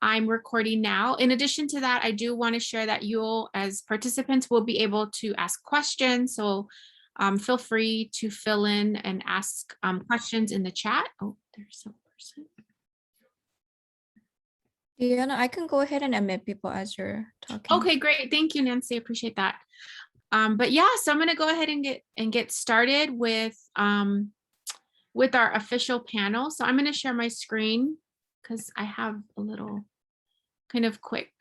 I'm recording now. In addition to that, I do want to share that you'll, as participants, will be able to ask questions. So feel free to fill in and ask questions in the chat. Oh, there's some person. Diana, I can go ahead and admit people as you're talking. Okay, great. Thank you, Nancy. Appreciate that. But yeah, so I'm going to go ahead and get started with our official panel. So I'm going to share my screen because I have a little kind of quick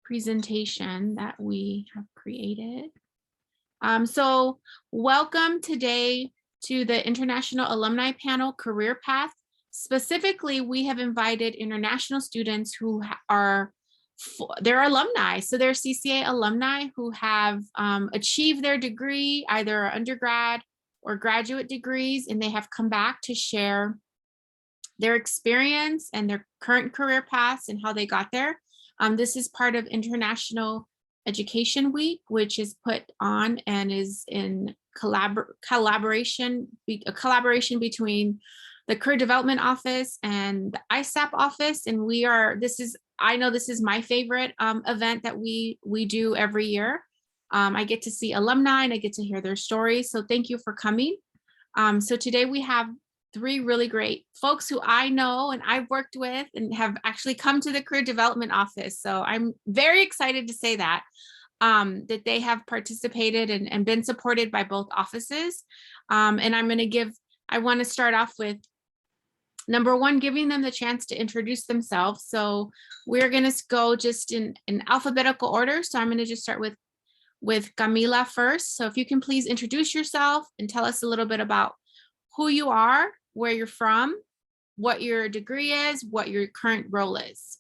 presentation that we have created. So welcome today to the International Alumni Panel Career Path. Specifically, we have invited international students who are they're alumni. So they're CCA alumni who have achieved their degree, either undergrad or graduate degrees, and they have come back to share their experience and their current career paths and how they got there. This is part of International Education Week, which is put on and is in collaboration between the Career Development Office and the ISAP office. And I know this is my favorite event that we do every year. I get to see alumni and I get to hear their stories. So thank you for coming. So today we have three really great folks who I know and I've worked with and have actually come to the Career Development Office. So I'm very excited to say that they have participated and been supported by both offices. And I want to start off with number one, giving them the chance to introduce themselves. So we're going to go just in alphabetical order. So I'm going to just start with Camila first. So if you can please introduce yourself and tell us a little bit about who you are, where you're from, what your degree is, what your current role is.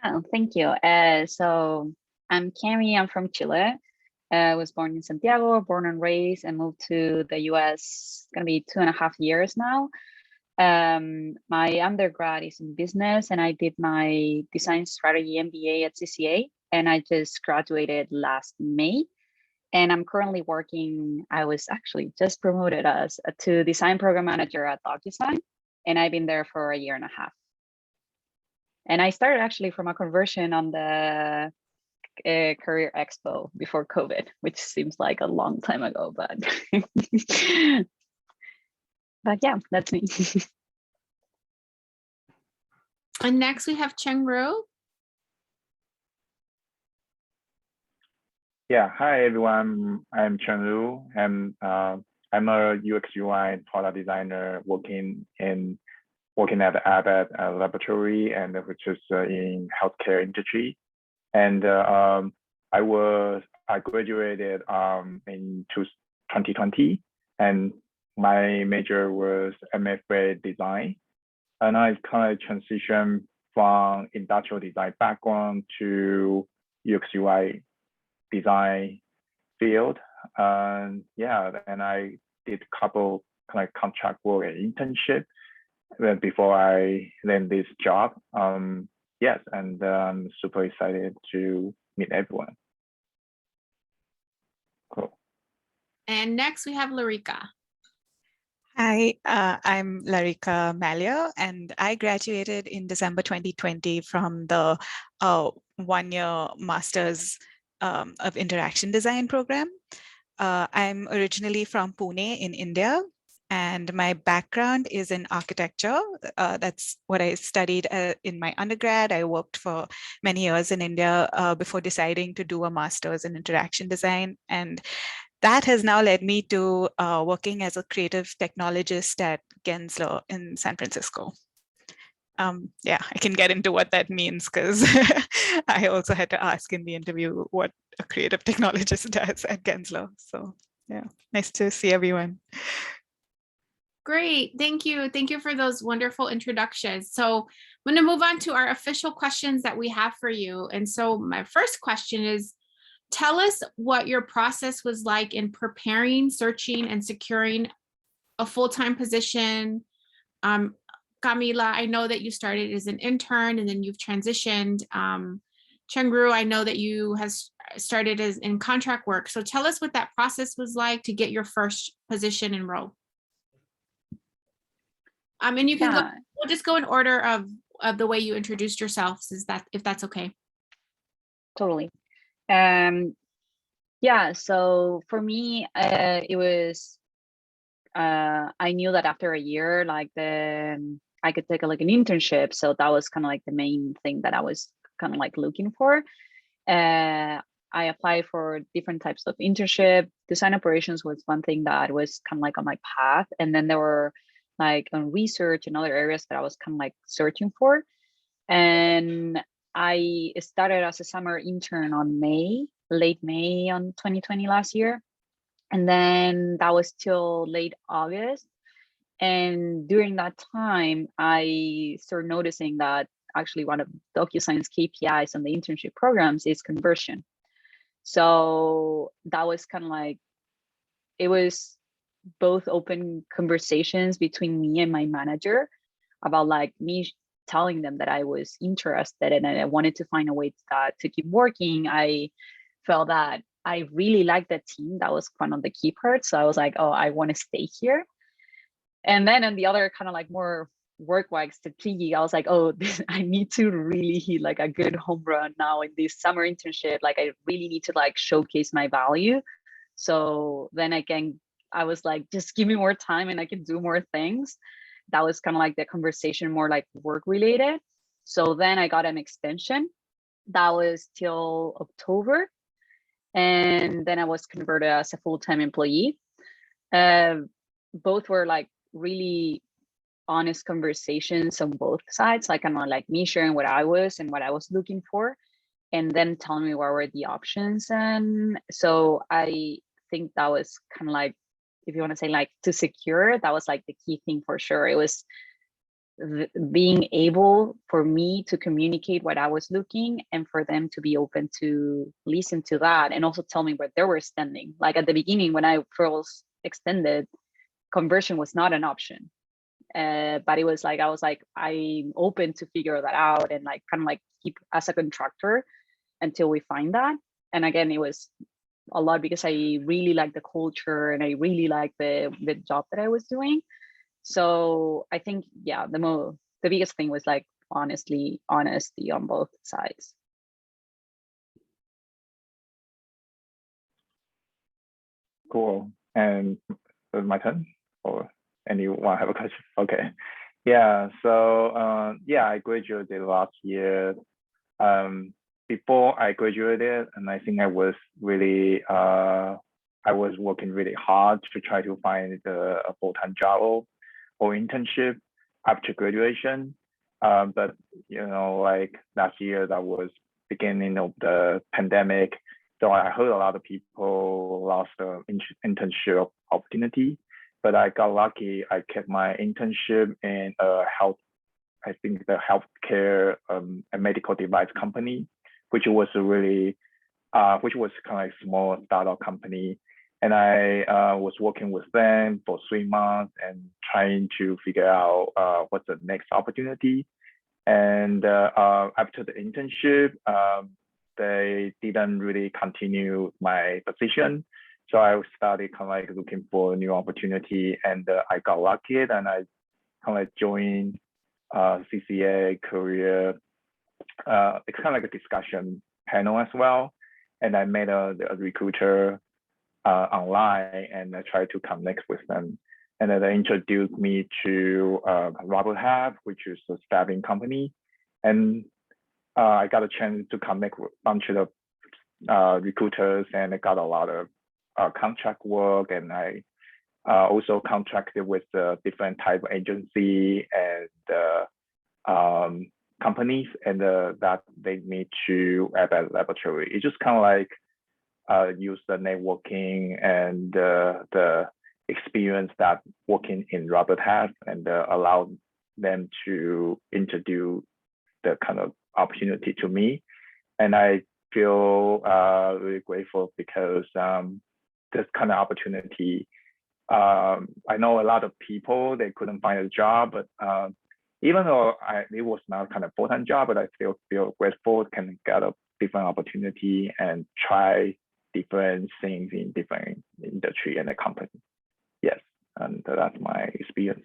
Oh, thank you. So I'm Cami, I'm from Chile. I was born in Santiago, born and raised, and moved to the US. It's gonna be 2.5 years now. My undergrad is in business and I did my design strategy MBA at CCA, and I just graduated last May. And I'm currently working, I was actually just promoted to design program manager at DocDesign, and I've been there for 1.5 years. And I started actually from a conversion on the Career Expo before COVID, which seems like a long time ago, but but yeah, that's me. And next we have Cheng Ru. Yeah, hi everyone. I'm Cheng Ru. I'm a UX UI product designer working at the Abbott laboratory, and which is in healthcare industry. And I graduated in 2020, and my major was MFA design, and I kind of transitioned from industrial design background to UX UI design field. Yeah, and I did a couple kind of contract work and internship before I land this job. Yes, and I'm super excited to meet everyone. Cool. And next we have Larika. Hi, I'm Larika Malio, and I graduated in December 2020 from the 1-year Master's of Interaction Design program. I'm originally from Pune in India, and my background is in architecture. That's what I studied in my undergrad. I worked for many years in India before deciding to do a master's in interaction design. And that has now led me to working as a creative technologist at Gensler in San Francisco. Yeah, I can get into what that means because I also had to ask in the interview what a creative technologist does at Gensler. So yeah, nice to see everyone. Great, thank you. Thank you for those wonderful introductions. So I'm going to move on to our official questions that we have for you. And so my first question is, tell us what your process was like in preparing, searching, and securing a full-time position. Camila, I know that you started as an intern and then you've transitioned. Cheng Ru, I know that you has started as in contract work. So tell us what that process was like to get your first position and role. And you can go we'll just go in order of the way you introduced yourselves, if that's okay. Totally. Yeah, so for me, it was, I knew that after a year, like I could take like an internship. So that was kind of like the main thing that I was kind of like looking for. I applied for different types of internship. Design operations was one thing that was kind of like on my path. And then there were like on research and other areas that I was kind of like searching for. And I started as a summer intern on late May on 2020 last year. And then that was till late August. And during that time, I started noticing that actually one of DocuSign's KPIs on the internship programs is conversion. So that was kind of like, it was both open conversations between me and my manager about like me telling them that I was interested and I wanted to find a way to keep working. I felt that I really liked the team. That was one of the key parts. So I was like, oh, I want to stay here. And then on the other kind of like more work-wise strategic, I was like, oh, I need to really hit like a good home run now in this summer internship. Like I really need to like showcase my value. So then I was like, just give me more time and I can do more things. That was kind of like the conversation, more like work related. So then I got an extension that was till October. And then I was converted as a full-time employee. Both were like really honest conversations on both sides, like kind of like me sharing what I was and what I was looking for, and then telling me what were the options. And so I think that was kind of like, if you want to say like to secure, that was like the key thing for sure. It was being able for me to communicate what I was looking and for them to be open to listen to that and also tell me where they were standing. Like at the beginning, when I first extended, conversion was not an option. But it was like, I was like, I'm open to figure that out and like kind of like keep as a contractor until we find that. And again, it was a lot because I really like the culture and I really like the job that I was doing. So I think, yeah, the biggest thing was like honesty on both sides. Cool. And my turn, or anyone have a question? Okay. Yeah. So yeah, I graduated last year. Before I graduated, and I think I was really I was working really hard to try to find a full-time job or internship after graduation. But you know, like last year, that was beginning of the pandemic. So I heard a lot of people lost the internship opportunity, but I got lucky. I kept my internship in a I think the healthcare a medical device company, which was really which was kind of like small startup company. And I was working with them for 3 months and trying to figure out what's the next opportunity. And after the internship, they didn't really continue my position. So I started kind of like looking for a new opportunity, and I got lucky and I kind of like joined CCA career. It's kind of like a discussion panel as well. And I met a recruiter online and I tried to connect with them. And then they introduced me to Robert Half, which is a staffing company. And I got a chance to connect with a bunch of recruiters, and I got a lot of contract work. And I also contracted with different type of agency and companies, and that led me to Abbott Laboratory. It's just kind of like use the networking and the experience that working in Robert has, and allow them to introduce the kind of opportunity to me. And I feel really grateful because this kind of opportunity, I know a lot of people, they couldn't find a job, but even though it was not kind of full-time job, but I still feel grateful can get a different opportunity and try different things in different industry and a company. Yes, and that's my experience.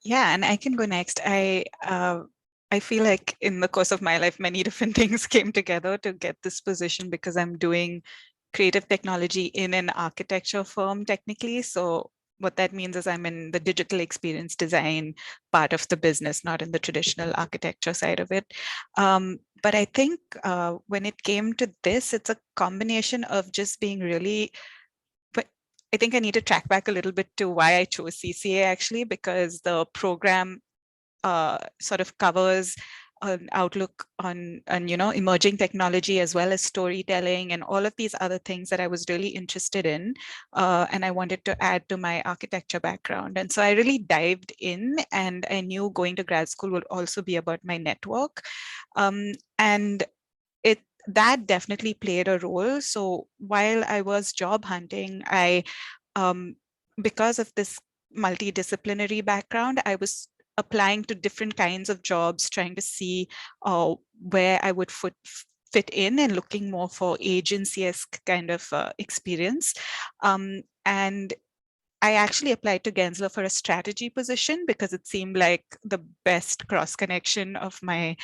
Yeah, and I can go next. I feel like in the course of my life, many different things came together to get this position because I'm doing creative technology in an architecture firm technically. So what that means is I'm in the digital experience design part of the business, not in the traditional architecture side of it. But I think when it came to this, it's a combination of just being really, but I think I need to track back a little bit to why I chose CCA actually, because the program sort of covers an outlook on emerging technology as well as storytelling and all of these other things that I was really interested in, and I wanted to add to my architecture background. And so I really dived in, and I knew going to grad school would also be about my network, and that definitely played a role. So while I was job hunting, because of this multidisciplinary background, I was applying to different kinds of jobs, trying to see where I would fit in, and looking more for agency-esque kind of experience. And I actually applied to Gensler for a strategy position because it seemed like the best cross connection of my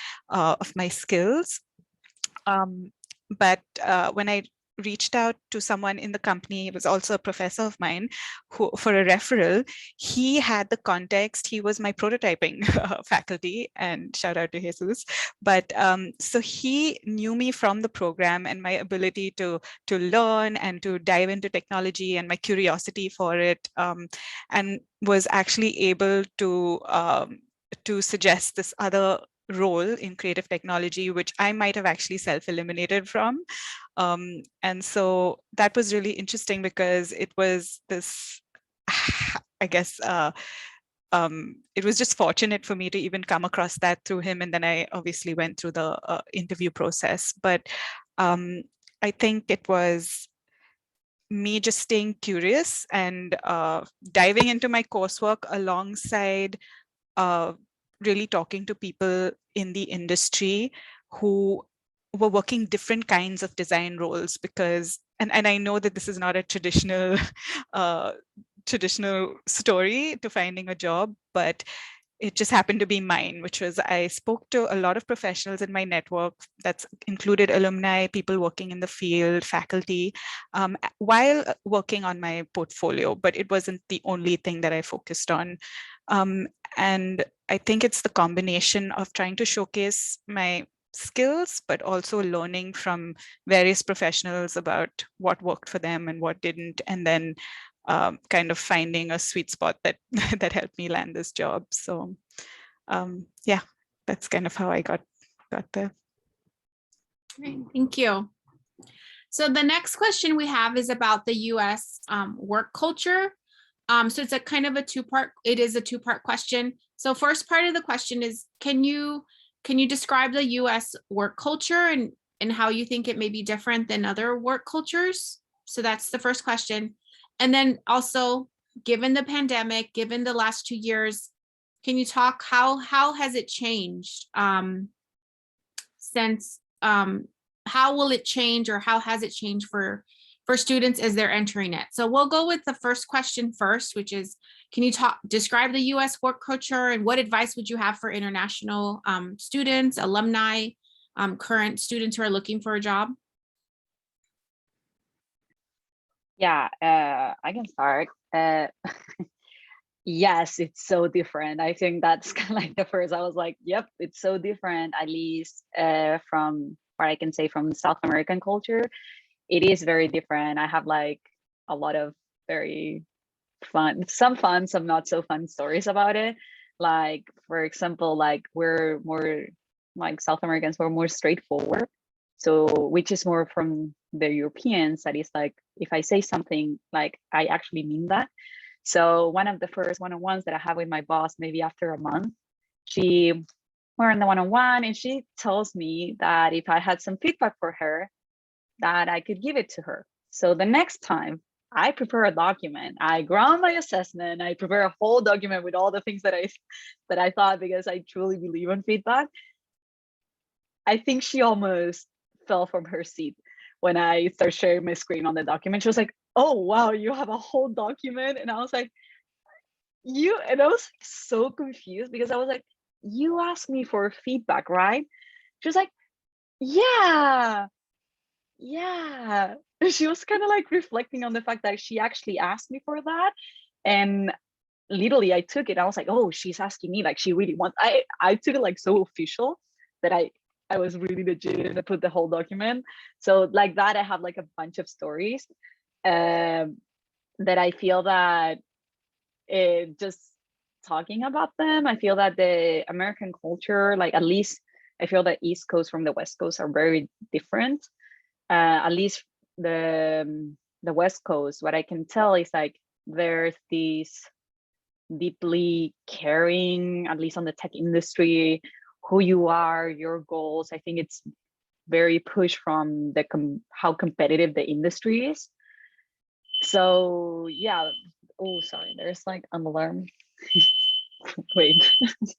skills. But when I reached out to someone in the company, he was also a professor of mine, who, for a referral, he had the context. He was my prototyping faculty, and shout out to Jesus. But so he knew me from the program and my ability to learn and to dive into technology and my curiosity for it, and was actually able to suggest this other role in creative technology, which I might have actually self-eliminated from. And so that was really interesting because it was this, I guess, it was just fortunate for me to even come across that through him. And then I obviously went through the interview process. But I think it was me just staying curious and diving into my coursework alongside really talking to people in the industry who were working different kinds of design roles, because and I know that this is not a traditional traditional story to finding a job, but it just happened to be mine, which was I spoke to a lot of professionals in my network. That's included alumni, people working in the field, faculty, while working on my portfolio, but it wasn't the only thing that I focused on. And I think it's the combination of trying to showcase my skills, but also learning from various professionals about what worked for them and what didn't, and then kind of finding a sweet spot that that helped me land this job. So yeah, that's kind of how I got there. Great, thank you. So the next question we have is about the U.S. Work culture. So it's a kind of a two-part. It is a two-part question. So first part of the question is, can you describe the U.S. work culture and how you think it may be different than other work cultures? So that's the first question. And then also, given the pandemic, given the last 2 years, can you talk how has it changed since how will it change, or how has it changed for students as they're entering it? So we'll go with the first question first, which is, can you describe the U.S. work culture, and what advice would you have for international students, alumni, current students who are looking for a job? Yeah, I can start. Yes, it's so different. I think that's kind of like the first. I was like, yep, it's so different, at least from what I can say from South American culture. It is very different. I have like a lot of very fun, some not so fun stories about it. Like, for example, like we're more like South Americans, we're more straightforward. So, which is more from the Europeans, that is like, if I say something, like I actually mean that. So one of the first one-on-ones that I have with my boss, maybe after a month, we're in the one-on-one, and she tells me that if I had some feedback for her, that I could give it to her. So the next time I prepare a document, I ground my assessment, I prepare a whole document with all the things that I thought, because I truly believe in feedback. I think she almost fell from her seat when I started sharing my screen on the document. She was like, oh, wow, you have a whole document. And I was like, and I was like, so confused because I was like, you asked me for feedback, right? She was like, yeah. She was kind of like reflecting on the fact that she actually asked me for that. And literally I took it. I was like, oh, she's asking me, like she really wants. I took it like so official that I was really legit and I put the whole document. So like that, I have like a bunch of stories that I feel that just talking about them, I feel that the American culture, like at least I feel that East Coast from the West Coast are very different. At least the West Coast, what I can tell is like there's this deeply caring, at least on the tech industry, who you are, your goals. I think it's very pushed from the how competitive the industry is. So yeah. Oh, sorry, there's like an alarm. Wait,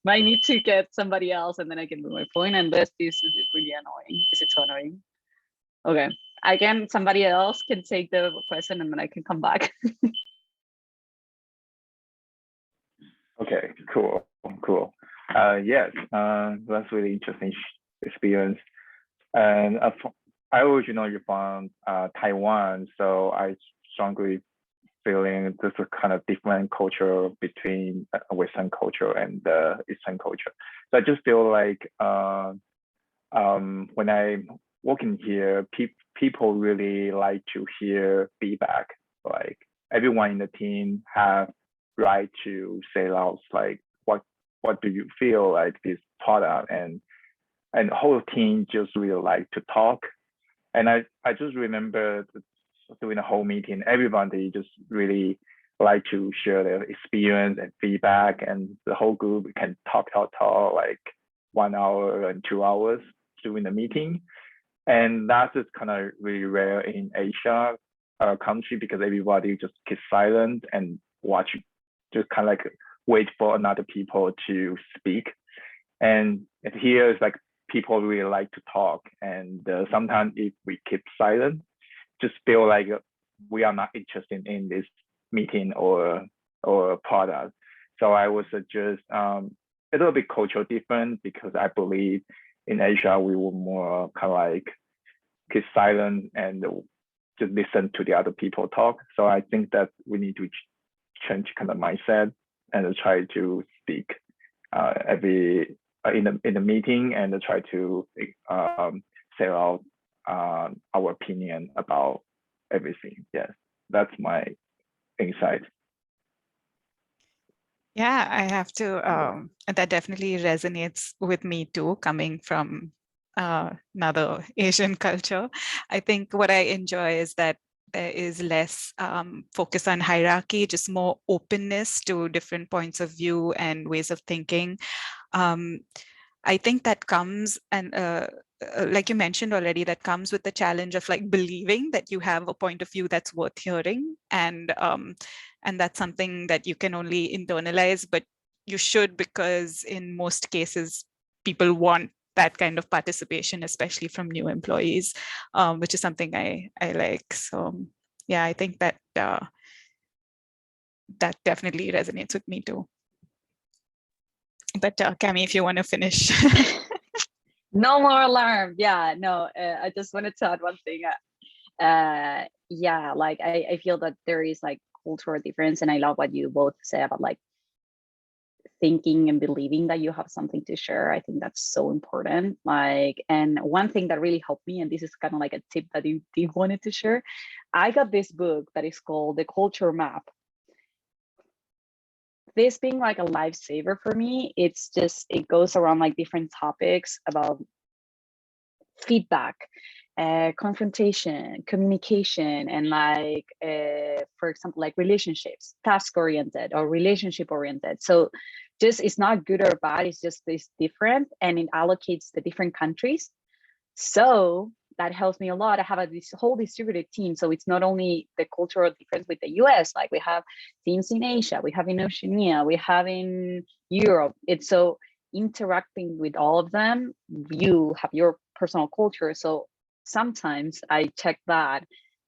I need to get somebody else and then I can move my phone, and this is really annoying. Is it so annoying? Okay, somebody else can take the question and then I can come back. Okay, cool. Yes, that's really interesting experience. And I originally from Taiwan, so I strongly feeling there's a kind of different culture between Western culture and Eastern culture. So I just feel like when I'm working here, people really like to hear feedback. Like everyone in the team have right to say out like what do you feel like this product, and the whole team just really like to talk. And I just remember during the whole meeting, everybody just really like to share their experience and feedback, and the whole group can talk like 1 hour and 2 hours during the meeting. And that is kind of really rare in Asia country, because everybody just keeps silent and watch, just kind of like wait for another people to speak. And here is like people really like to talk, and sometimes if we keep silent, just feel like we are not interested in this meeting or product. So I would suggest a little bit cultural different, because I believe in Asia we were more kind of like keep silent and just listen to the other people talk. So I think that we need to change kind of mindset and try to speak every in the meeting, and try to say out our opinion about everything. Yes, that's my insight. Yeah, I have to, that definitely resonates with me too, coming from another Asian culture. I think what I enjoy is that there is less focus on hierarchy, just more openness to different points of view and ways of thinking. I think that comes, and like you mentioned already, that comes with the challenge of like believing that you have a point of view that's worth hearing, and that's something that you can only internalize, but you should, because in most cases people want that kind of participation, especially from new employees, which is something I like. So yeah, I think that that definitely resonates with me too. But Cami, if you want to finish. No more alarm. Yeah, no, I just wanted to add one thing. Yeah, like I feel that there is like cultural difference, and I love what you both said about like thinking and believing that you have something to share. I think that's so important. Like, and one thing that really helped me, and this is kind of like a tip that you did wanted to share, I got this book that is called The Culture Map. This being like a lifesaver for me, it's just, it goes around like different topics about feedback, confrontation, communication, and like, for example, like relationships, task oriented or relationship oriented. So just, it's not good or bad, it's just this different, and it allocates the different countries. So that helps me a lot. I have this whole distributed team. So it's not only the cultural difference with the US, like we have teams in Asia, we have in Oceania, we have in Europe. It's so interacting with all of them, you have your personal culture. So sometimes I check that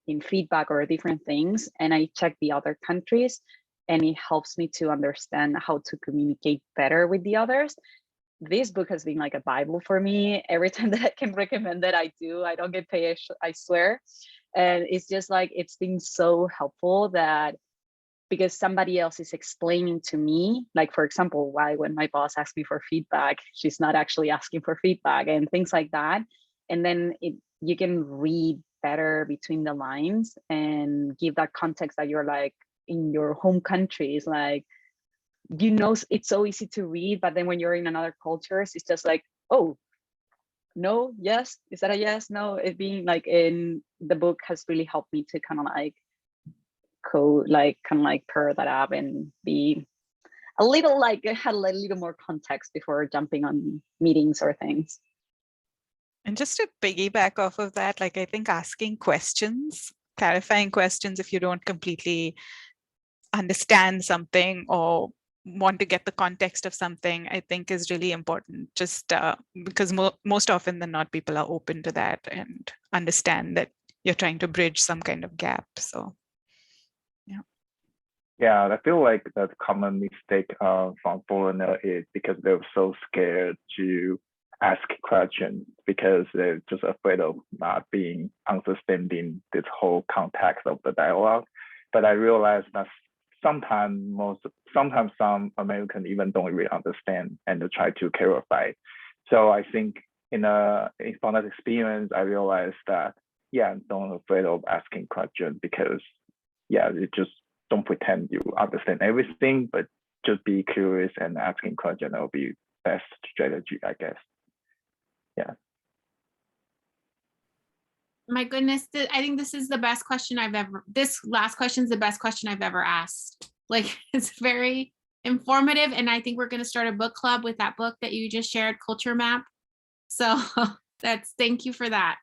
in feedback or different things, and I check the other countries and it helps me to understand how to communicate better with the others. This book has been like a Bible for me. Every time that I can recommend it, I do. I don't get paid, I swear. And it's just like, it's been so helpful that because somebody else is explaining to me, like, for example, why when my boss asks me for feedback, she's not actually asking for feedback and things like that. And then you can read better between the lines and give that context that you're like in your home country is like, you know, it's so easy to read, but then when you're in another cultures, it's just like, oh, no, yes, is that a yes? No, it being like in the book has really helped me to kind of like pair that up and be a little like had a little more context before jumping on meetings or things. And just to piggyback off of that, like I think asking questions, clarifying questions if you don't completely understand something or want to get the context of something, I think is really important, just because most often than not, people are open to that and understand that you're trying to bridge some kind of gap. So, yeah. Yeah, I feel like the common mistake from foreigner is because they're so scared to ask questions because they're just afraid of not being understanding this whole context of the dialogue. But I realized that sometimes some Americans even don't really understand and they try to clarify. So I think from that experience, I realized that, yeah, don't afraid of asking questions because, yeah, you just don't pretend you understand everything, but just be curious and asking questions will be best strategy, I guess. Yeah. My goodness, I think this is the best question this last question is the best question I've ever asked. Like, it's very informative. And I think we're going to start a book club with that book that you just shared, Culture Map. So thank you for that.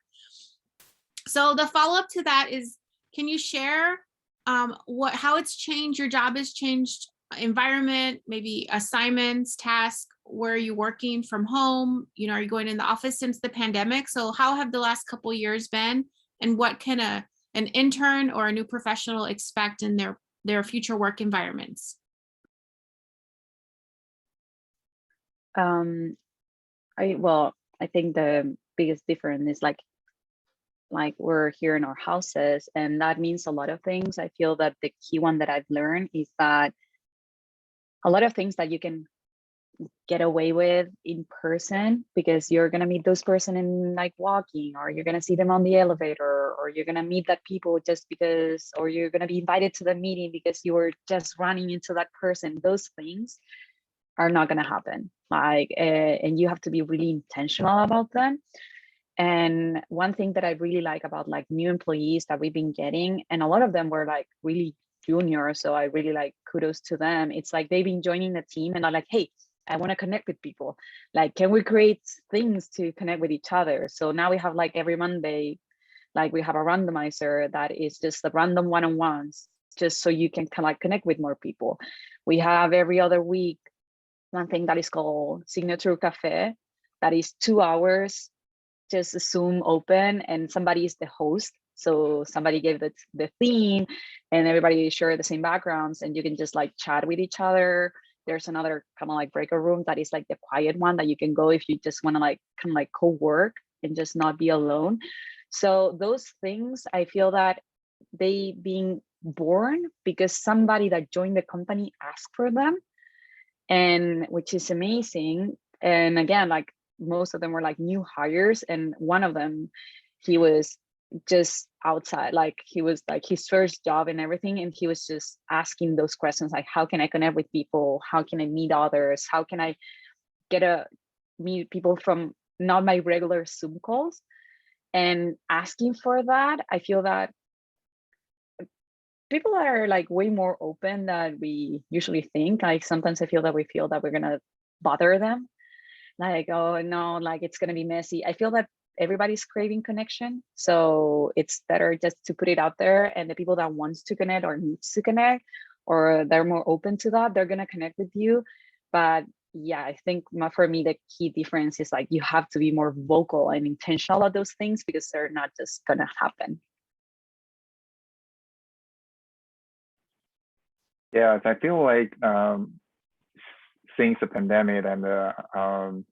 So the follow-up to that is, can you share how it's changed, your job has changed, environment, maybe assignments, tasks, where are you working from home? You know, are you going in the office since the pandemic? So how have the last couple years been, and what can an intern or a new professional expect in their future work environments? I think the biggest difference is like we're here in our houses, and that means a lot of things. I feel that the key one that I've learned is that a lot of things that you can get away with in person because you're going to meet those person in like walking, or you're going to see them on the elevator, or you're going to meet that people just because, or you're going to be invited to the meeting because you were just running into that person. Those things are not going to happen, and you have to be really intentional about them. And one thing that I really like about like new employees that we've been getting, and a lot of them were like really junior, so I really like kudos to them. It's like they've been joining the team and are like, hey, I want to connect with people. Like, can we create things to connect with each other? So now we have like every Monday, like we have a randomizer that is just the random one-on-ones, just so you can kind of like connect with more people. We have every other week one thing that is called Signature Cafe, that is 2 hours, just Zoom open, and somebody is the host. So somebody gave the theme and everybody share the same backgrounds, and you can just like chat with each other. There's another kind of like breakout room that is like the quiet one that you can go if you just want to like kind of like co-work and just not be alone. So those things, I feel that they being born because somebody that joined the company asked for them, and which is amazing. And again, like most of them were like new hires, and one of them, he was just outside, like he was like his first job and everything, and he was just asking those questions like, how can I connect with people, how can I meet others, how can I meet people from not my regular Zoom calls, and asking for that. I feel that people are like way more open than we usually think. Like sometimes I feel that we feel that we're gonna bother them, like, oh no, like it's gonna be messy. I feel that everybody's craving connection, so it's better just to put it out there, and the people that wants to connect or needs to connect, or they're more open to that, they're gonna connect with you. But yeah, I think for me the key difference is like you have to be more vocal and intentional about those things because they're not just gonna happen. Yeah, I feel like since the pandemic and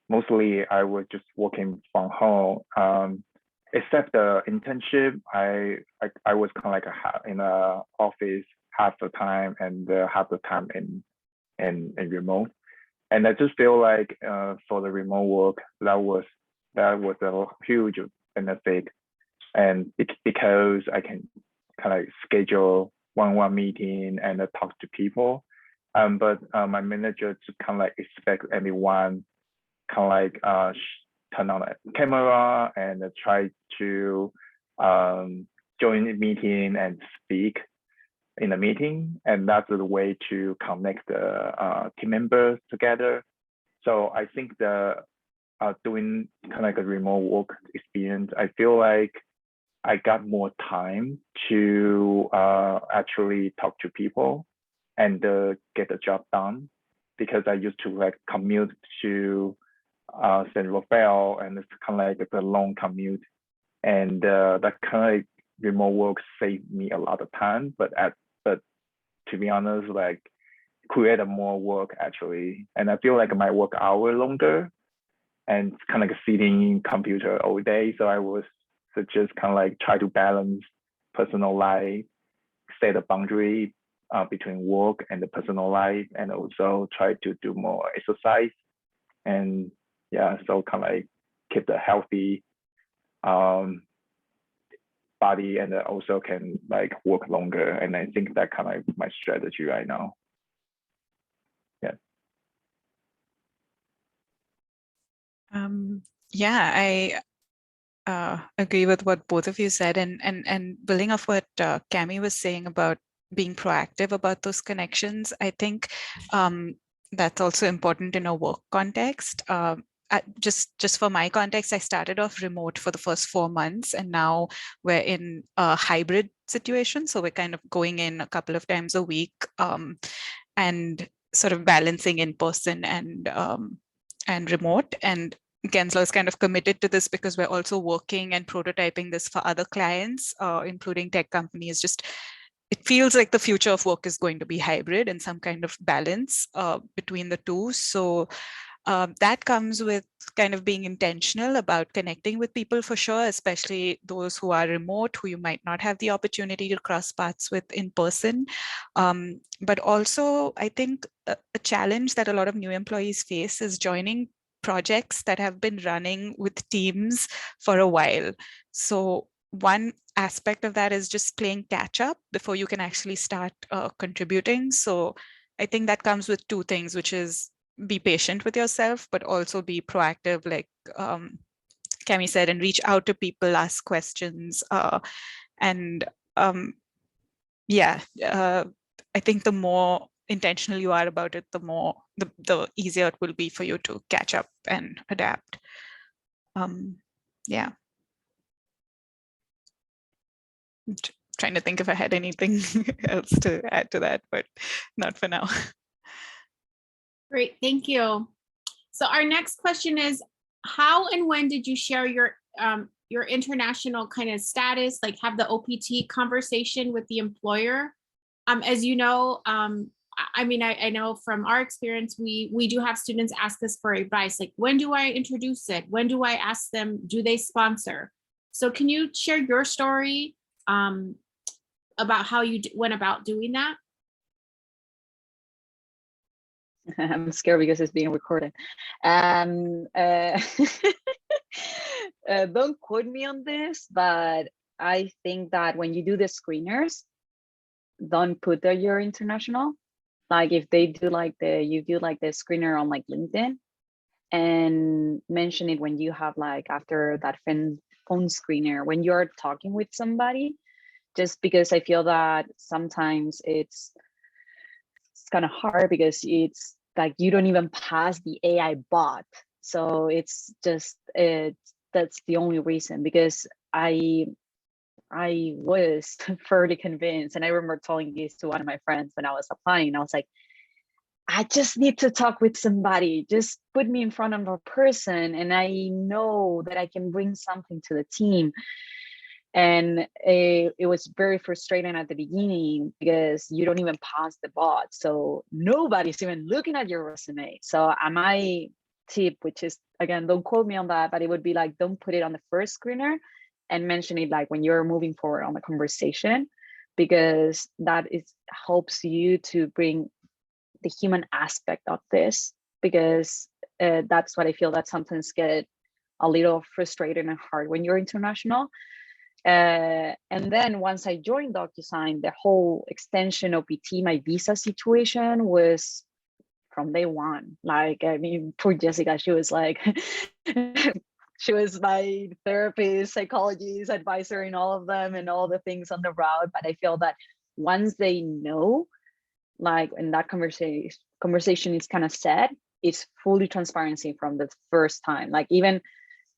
mostly I was just working from home. Except the internship, I was kind of like in a office half the time and half the time in remote. And I just feel like for the remote work, that was a huge benefit, and because I can kind of schedule one-on-one meeting and talk to people. But my manager just kind of like expect everyone kind of like turn on the camera and try to join the meeting and speak in the meeting, and that's the way to connect the team members together. So I think the doing kind of like a remote work experience, I feel like I got more time to actually talk to people and get the job done, because I used to like commute to San Rafael, and it's kind of like a long commute, and that kind of remote work saved me a lot of time. But to be honest, like created more work actually, and I feel like my work hour longer, and it's kind of like sitting in computer all day. So I was just kind of like try to balance personal life, set a boundary between work and the personal life, and also try to do more exercise. And yeah, so kind of like keep the healthy body, and also can like work longer. And I think that kind of like my strategy right now. Yeah. Yeah, I agree with what both of you said, and building off what Cami was saying about being proactive about those connections, I think that's also important in a work context. Just for my context, I started off remote for the first 4 months, and now we're in a hybrid situation. So we're kind of going in a couple of times a week, and sort of balancing in person and remote. And Gensler is kind of committed to this because we're also working and prototyping this for other clients, including tech companies. Just it feels like the future of work is going to be hybrid and some kind of balance between the two. So that comes with kind of being intentional about connecting with people for sure, especially those who are remote, who you might not have the opportunity to cross paths with in person. But also, I think a challenge that a lot of new employees face is joining projects that have been running with teams for a while. So one aspect of that is just playing catch up before you can actually start contributing. So I think that comes with two things, which is be patient with yourself, but also be proactive, like Cami said, and reach out to people, ask questions. And yeah, I think the more intentional you are about it, the easier it will be for you to catch up and adapt. Yeah. Trying to think if I had anything else to add to that, but not for now. Great, thank you. So our next question is, how and when did you share your international kind of status, like have the OPT conversation with the employer? As you know, I mean, I know from our experience, we do have students ask us for advice, like when do I introduce it? When do I ask them, do they sponsor? So can you share your story about how you went about doing that? I'm scared because it's being recorded. Don't quote me on this, but I think that when you do the screeners, don't put that you're international. Like if they do like you do like the screener on like LinkedIn, and mention it when you have like after that phone screener, when you're talking with somebody, just because I feel that sometimes it's kind of hard because it's like you don't even pass the AI bot. So it's just that's the only reason, because I was fairly convinced, and I remember telling this to one of my friends when I was applying. I was like, I just need to talk with somebody. Just put me in front of a person, and I know that I can bring something to the team. And it was very frustrating at the beginning because you don't even pass the bot. So nobody's even looking at your resume. So my tip, which is, again, don't quote me on that, but it would be like, don't put it on the first screener and mention it like when you're moving forward on the conversation, because that helps you to bring the human aspect of this, because that's what I feel that sometimes get a little frustrating and hard when you're international. And then once I joined DocuSign, the whole extension OPT, my visa situation was from day one. Like, I mean, poor Jessica, she was like, she was my therapist, psychologist, advisor in all of them and all the things on the route. But I feel that once they know, like, and that conversation is kind of set, it's fully transparency from the first time. Like, even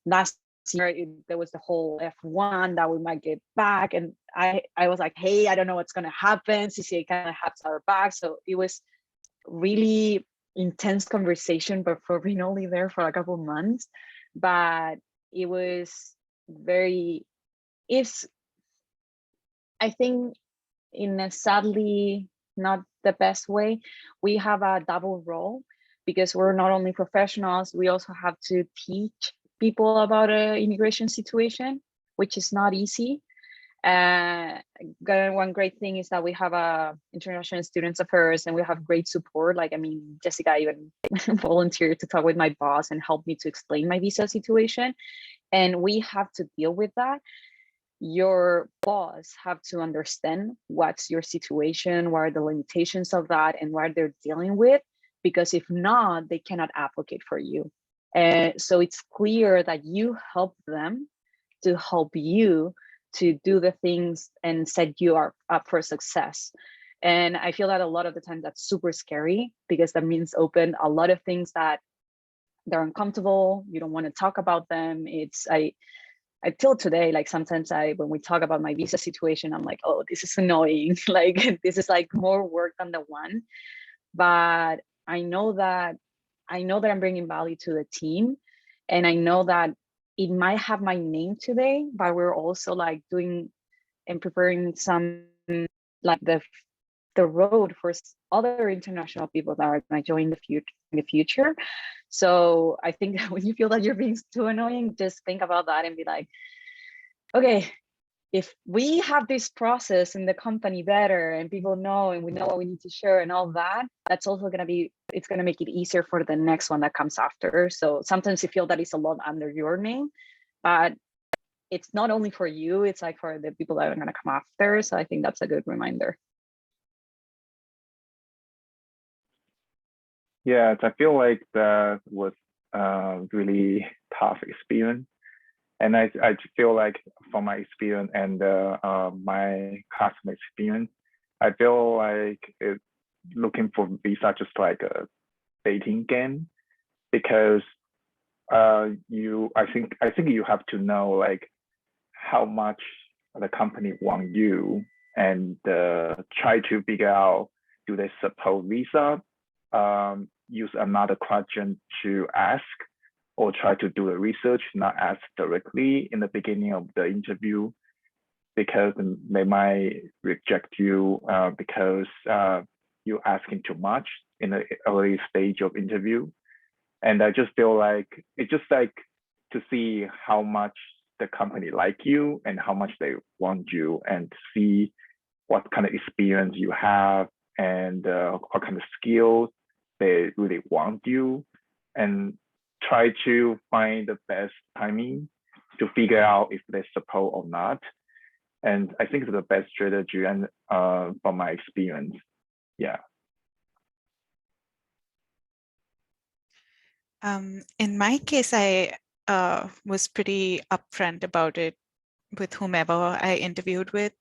last year, there was the whole F1 that we might get back, and I was like, hey, I don't know what's going to happen. CCA kind of has our back. So it was really intense conversation, but for being only there for a couple of months. But it was I think, in a sadly not the best way, we have a double role, because we're not only professionals, we also have to teach people about an immigration situation, which is not easy. One great thing is that we have a international students affairs, and we have great support. Like, I mean, Jessica even volunteered to talk with my boss and help me to explain my visa situation. And we have to deal with that. Your boss have to understand what's your situation, what are the limitations of that, and what they're dealing with, because if not, they cannot advocate for you. So it's clear that you help them to help you to do the things and set you up for success. And I feel that a lot of the time that's super scary, because that means open a lot of things that they're uncomfortable. You don't want to talk about them. Till today, like, sometimes when we talk about my visa situation, I'm like, oh, this is annoying. Like, this is like more work than the one. But I know that I'm bringing value to the team, and I know that it might have my name today, but we're also like doing and preparing some, like, the road for other international people that are going to join in the future. So I think that when you feel that you're being too annoying, just think about that and be like, okay, if we have this process in the company better, and people know, and we know what we need to share and all that, that's also going to it's going to make it easier for the next one that comes after. So sometimes you feel that it's a lot under your name, but it's not only for you, it's like for the people that are going to come after. So I think that's a good reminder. Yes, I feel like that was a really tough experience. And I feel like from my experience and my classmate experience, I feel like looking for visa just like a dating game, because I think you have to know like how much the company want you, and try to figure out, do they support visa? Use another question to ask, or try to do the research, not ask directly in the beginning of the interview, because they might reject you because you're asking too much in the early stage of interview. And I just feel like it's just like to see how much the company like you and how much they want you, and see what kind of experience you have, and what kind of skills they really want you, and try to find the best timing to figure out if they support or not. And I think it's the best strategy, and from my experience, yeah. In my case, I was pretty upfront about it with whomever I interviewed with.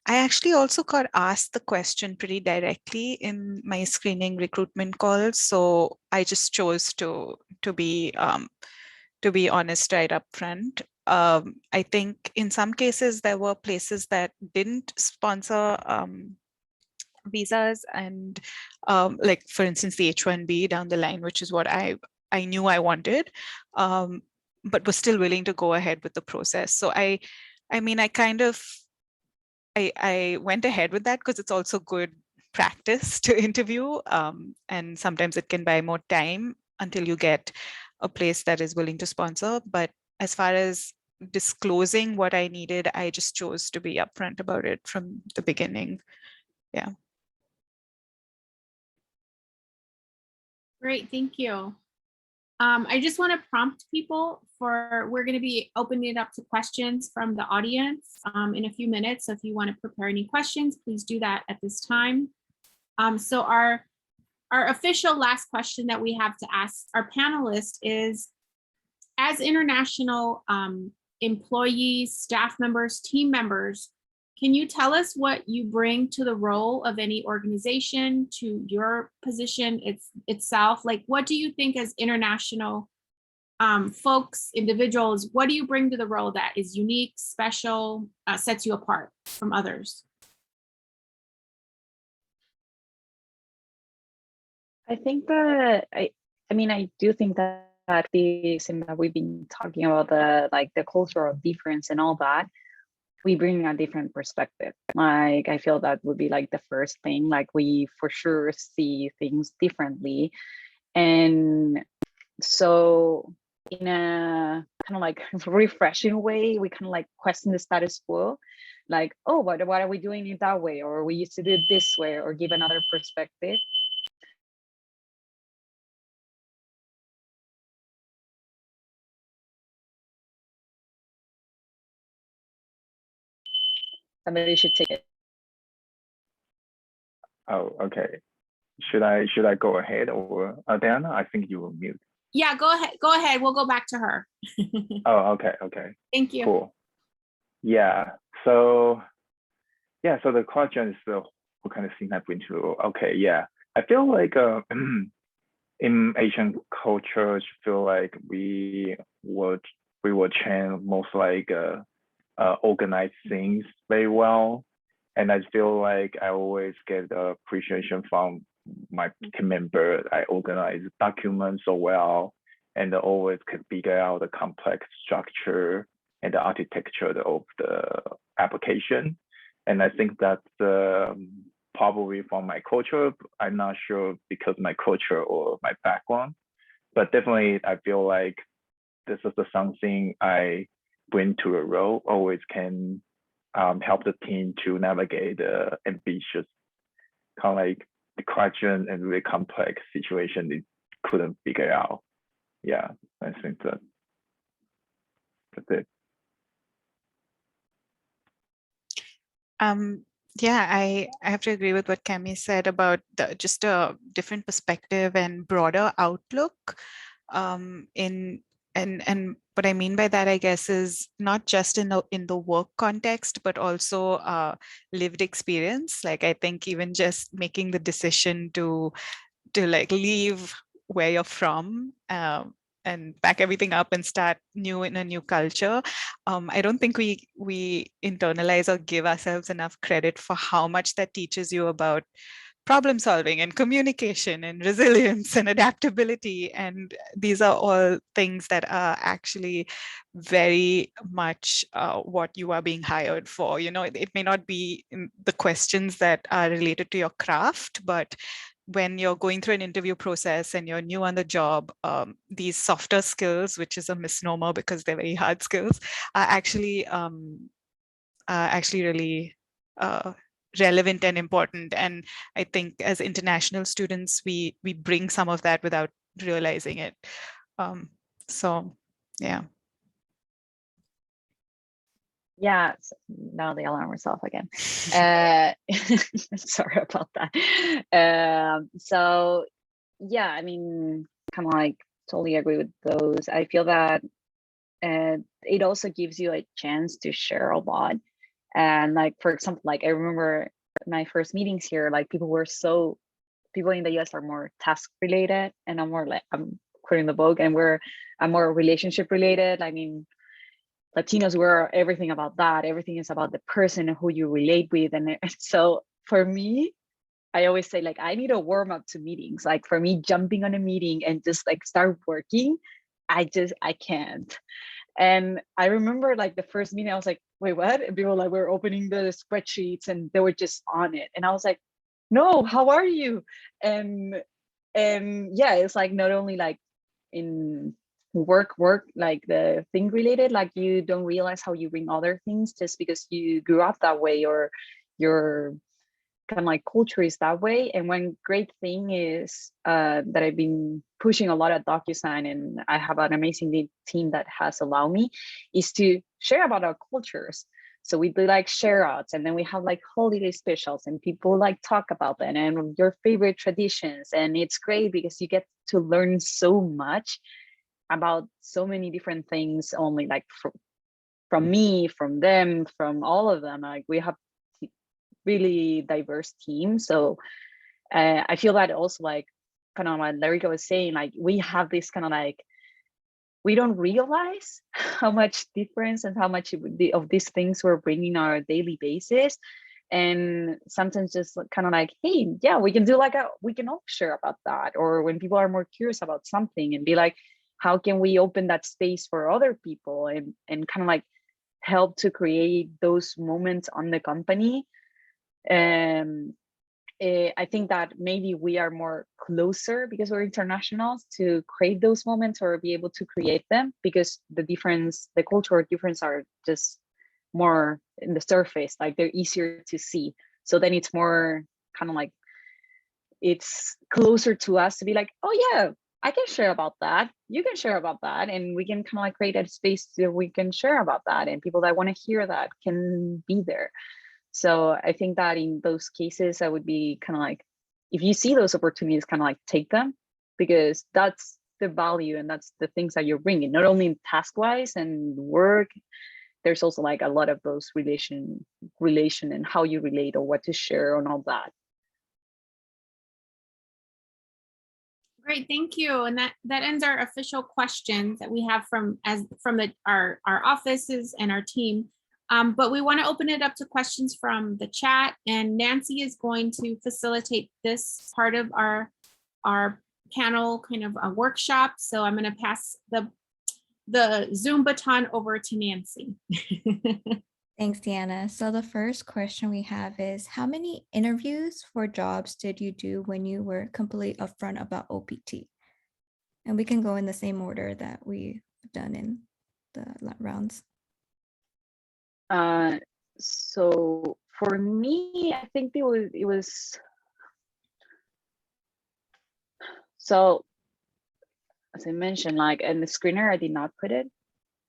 I actually also got asked the question pretty directly in my screening recruitment calls, so I just chose to be honest right up front. I think in some cases there were places that didn't sponsor visas, and like, for instance, the H-1B down the line, which is what I knew I wanted, but was still willing to go ahead with the process. So I I mean, I went ahead with that because it's also good practice to interview. And sometimes it can buy more time until you get a place that is willing to sponsor. But as far as disclosing what I needed, I just chose to be upfront about it from the beginning. Yeah. Great, thank you. I just want to prompt people we're going to be opening it up to questions from the audience in a few minutes. So if you want to prepare any questions, please do that at this time. So our official last question that we have to ask our panelists is, as international employees, staff members, team members, can you tell us what you bring to the role of any organization, to your position itself? Like, what do you think as international folks, individuals, what do you bring to the role that is unique, special, sets you apart from others? I think that I do think that the same that we've been talking about, the cultural difference and all that, we bring a different perspective. Like, I feel that would be like the first thing. Like, we for sure see things differently, and so in a kind of like refreshing way, we kind of like question the status quo. Like, oh, what are we doing it that way, or we used to do it this way, or give another perspective. Somebody should take it. Oh, okay. Should I go ahead, or Diana? I think you were mute. Yeah, go ahead. Go ahead. We'll go back to her. Oh, okay. Thank you. Cool. Yeah. So the question is, what kind of thing I bring to? Okay, yeah. I feel like in Asian cultures, feel like we would train most like organize things very well, and I feel like I always get the appreciation from my team member. I organize documents so well, and always could figure out the complex structure and the architecture of the application. And I think that's probably from my culture. I'm not sure because my culture or my background, but definitely I feel like this is something I bring to a role. Always can help the team to navigate the ambitious, kind of like the question and really complex situation they couldn't figure out. Yeah, I think that's it. Yeah, I have to agree with what Cami said about just a different perspective and broader outlook. And what I mean by that, I guess, is not just in the work context, but also lived experience. Like, I think even just making the decision to like leave where you're from and pack everything up and start new in a new culture. I don't think we internalize or give ourselves enough credit for how much that teaches you about problem solving and communication and resilience and adaptability. And these are all things that are actually very much what you are being hired for. You know, it may not be the questions that are related to your craft, but when you're going through an interview process and you're new on the job, these softer skills, which is a misnomer because they're very hard skills, are actually really relevant and important. And I think as international students, we bring some of that without realizing it. So yeah. Yeah, now the alarm was off again. Sorry about that. So yeah, I mean, kind of like totally agree with those. I feel that it also gives you a chance to share a lot. And like, for example, like I remember my first meetings here, like people in the US are more task related, and I'm more like, I'm quoting the book, and I'm more relationship related. I mean, Latinos were everything about that. Everything is about the person who you relate with. And so for me, I always say, like, I need a warm up to meetings. Like, for me, jumping on a meeting and just like start working, I can't. And I remember like the first meeting, I was like, wait, what? And people were like, we're opening the spreadsheets and they were just on it. And I was like, no, how are you? And yeah, it's like not only like in work, like the thing related, like you don't realize how you bring other things just because you grew up that way or your kind of like culture is that way. And one great thing is that I've been pushing a lot at DocuSign, and I have an amazing team that has allowed me, is to share about our cultures. So we do like share outs, and then we have like holiday specials, and people like talk about them and your favorite traditions. And it's great because you get to learn so much about so many different things, only like from me, from them, from all of them. Like we have really diverse team. So I feel that also like kind of what Larry was saying, like we have this kind of like, we don't realize how much difference and how much of these things we're bringing on our daily basis. And sometimes just kind of like, hey, yeah, we can do like we can all share about that. Or when people are more curious about something and be like, how can we open that space for other people and kind of like help to create those moments on the company. I think that maybe we are more closer because we're internationals to create those moments or be able to create them, because the cultural difference are just more in the surface, like they're easier to see. So then it's more kind of like, it's closer to us to be like, oh yeah, I can share about that. You can share about that. And we can kind of like create a space where we can share about that. And people that want to hear that can be there. So I think that in those cases, I would be kind of like, if you see those opportunities, kind of like take them, because that's the value and that's the things that you're bringing, not only task wise and work. There's also like a lot of those relation and how you relate or what to share and all that. Great, thank you. And that ends our official questions that we have from our offices and our team. But we want to open it up to questions from the chat, and Nancy is going to facilitate this part of our panel kind of a workshop. So I'm going to pass the Zoom baton over to Nancy. Thanks, Deanna. So the first question we have is, how many interviews for jobs did you do when you were completely upfront about OPT? And we can go in the same order that we've done in the rounds. So for me, I think it was so, as I mentioned, like in the screener, I did not put it.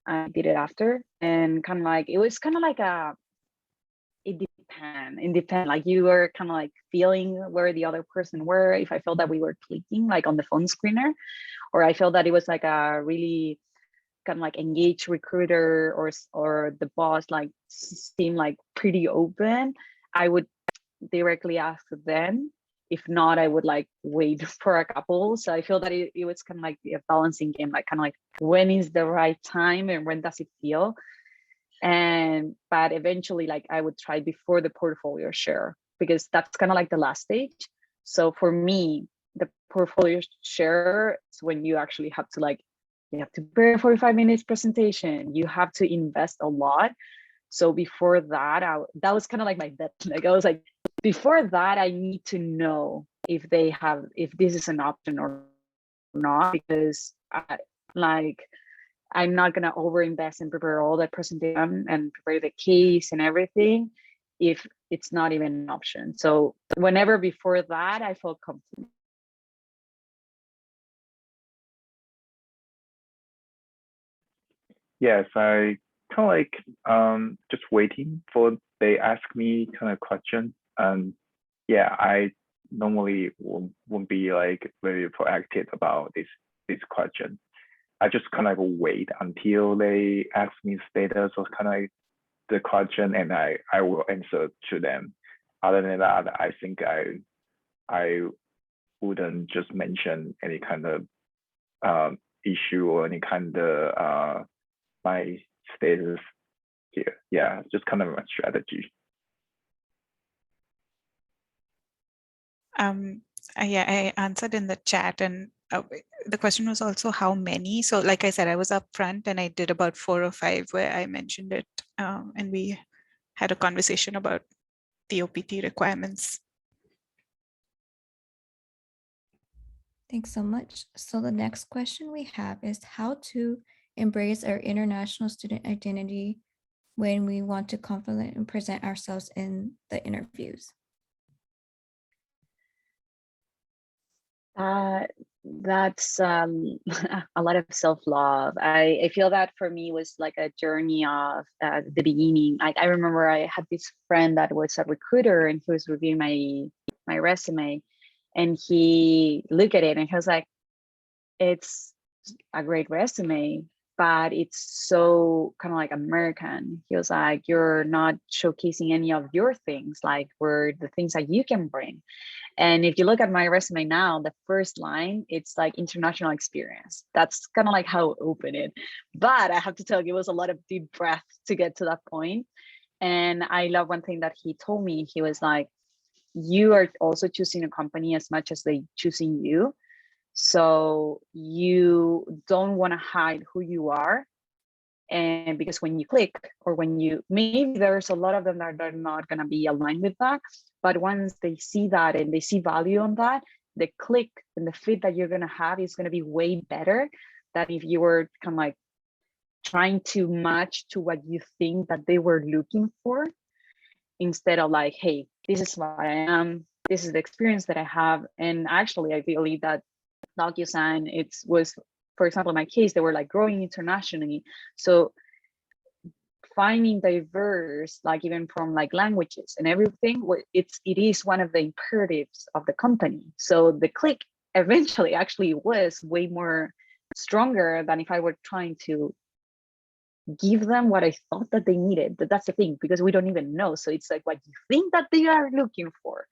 I did it after, and kind of like, it was kind of like it depends. Like you were kind of like feeling where the other person were. If I felt that we were clicking like on the phone screener, or I felt that it was like a really kind of like engaged recruiter or the boss like seemed like pretty open, I would directly ask them. If not, I would like wait for a couple. So I feel that it was kind of like a balancing game, like kind of like when is the right time and when does it feel. But eventually, like I would try before the portfolio share, because that's kind of like the last stage. So for me, the portfolio share is when you actually have to like, you have to prepare 45 minutes presentation. You have to invest a lot. So before that, that was kind of like my bet. Like I was like, before that, I need to know if this is an option or not, because I'm not gonna overinvest and prepare all that presentation and prepare the case and everything if it's not even an option. So whenever before that, I felt comfortable. Yes, I kind of like just waiting for they ask me kind of question, and yeah, I normally won't be like very proactive about this question. I just kind of wait until they ask me status or kind of like the question, and I will answer to them. Other than that, I think I wouldn't just mention any kind of issue or any kind of my status here. Yeah, just kind of my strategy. Yeah, I answered in the chat, and the question was also how many. So like I said, I was up front and I did about 4 or 5 where I mentioned it, and we had a conversation about the OPT requirements. Thanks so much. So the next question we have is how to embrace our international student identity when we want to confidently present ourselves in the interviews. That's a lot of self-love. I feel that for me was like a journey of the beginning. I remember I had this friend that was a recruiter and he was reviewing my resume, and he looked at it and he was like, it's a great resume, but it's so kind of like American. He was like, you're not showcasing any of your things, like were the things that you can bring. And if you look at my resume now, the first line, it's like international experience. That's kind of like how I open it. But I have to tell you, it was a lot of deep breath to get to that point. And I love one thing that he told me. He was like, you are also choosing a company as much as they choosing you. So you don't want to hide who you are. And because when you click, or when you, maybe there's a lot of them that are not going to be aligned with that, but once they see that and they see value on that, the click and the fit that you're going to have is going to be way better than if you were kind of like trying to match to what you think that they were looking for, instead of like, hey, this is what I am, this is the experience that I have. And actually I believe that DocuSign, it was, for example, in my case, they were like growing internationally. So finding diverse, like even from like languages and everything, it is one of the imperatives of the company. So the click eventually actually was way more stronger than if I were trying to give them what I thought that they needed. But that's the thing, because we don't even know. So it's like what you think that they are looking for.